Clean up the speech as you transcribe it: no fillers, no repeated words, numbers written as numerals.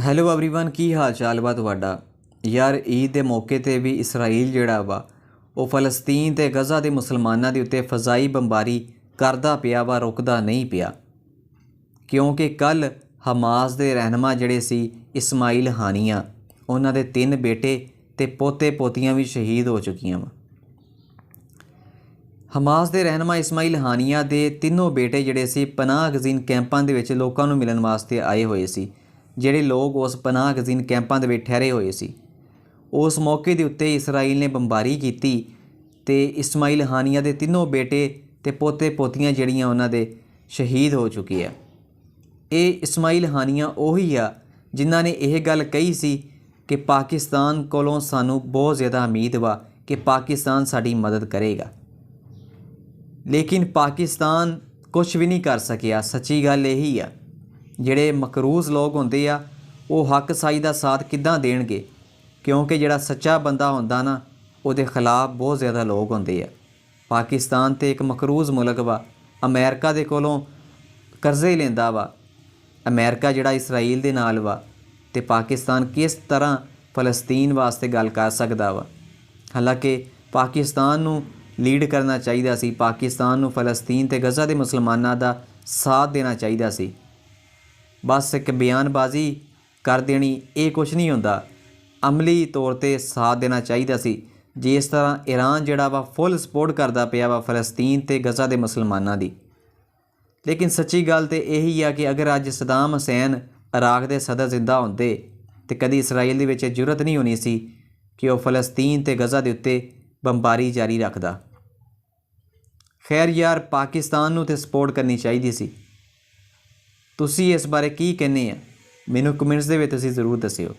Hello everyone की हाल चाल वा तुहाडा। यार ईद के मौके ते भी इसराइल जिहड़ा वा वो फलस्तीन ते गज़ा के मुसलमानों के उत्ते फजाई बंबारी करदा पिया वा रुकदा नहीं पिया, क्योंकि कल हमास के रहनुमा जिहड़े सी इस्माइल हानिया उन्हां दे 3 बेटे ते पोते पोतियां भी शहीद हो चुकियां वा। हमास के रहनुमा इस्माइल हानिया के तीनों बेटे जिहड़े सी पनाह गज़ीन कैंपां दे विच लोकां नूं मिलण वास्ते आए हुए सी। ਜਿਹੜੇ लोग उस पनाह गज़ीन कैंपां दे विच ठहरे हुए सी, उस मौके के उत्ते इसराइल ने बंबारी की ते इस्माइल हानिया के तीनों बेटे ते पोते पोतियां जिहड़ियां उन्हां दे शहीद हो चुके हैं। ये इस्माइल हानिया उही आ जिन्हां ने यह गल कही सी कि पाकिस्तान कोलों सानू बहुत ज़्यादा उम्मीद वा कि पाकिस्तान साडी मदद करेगा, लेकिन पाकिस्तान कुछ भी नहीं कर सकिया। सच्ची गल यही आ, ਜਿਹੜੇ मकरूज लोग होंदे आ वो हक साई का साथ किद्दां देणगे, क्योंकि जिहड़ा सच्चा बंदा होंदा ना उहदे खिलाफ बहुत ज़्यादा लोग होंदे आ। पाकिस्तान तो एक मकरूज मुल्क वा, अमेरिका दे कोलों कर्जे लैंदा वा। अमेरिका जिहड़ा इसराइल दे नाल वा ते पाकिस्तान किस तरह फलस्तीन वास्ते गल कर सकदा वा। हालांकि पाकिस्तान नूं लीड करना चाहिदा सी, पाकिस्तान नूं फलस्तीन ते गज़ा दे मुसलमानां दा साथ देना चाहिदा सी। बस एक बयानबाजी कर देनी ये कुछ नहीं होंदा, अमली तौर पर साथ देना चाहिए सी। जिस तरह ईरान जिहड़ा वा फुल सपोर्ट करता पिया वा फलस्तीन ते गज़ा के मुसलमानों की। लेकिन सच्ची गल तो यही आ कि अगर अज सदाम हुसैन इराक के सदर जिंदा होंदे तो कभी इसराइल दे विच जुरत नहीं होनी सी कि वह फलस्तीन ते गज़ा के उत्ते बंबारी जारी रखदा। खैर यार, पाकिस्तान नूं ते सपोर्ट करनी चाहिए सी। तुसी इस बारे की कहने आ, मैनूं कमेंट्स दे विच तुसी ज़रूर दस्सिओ।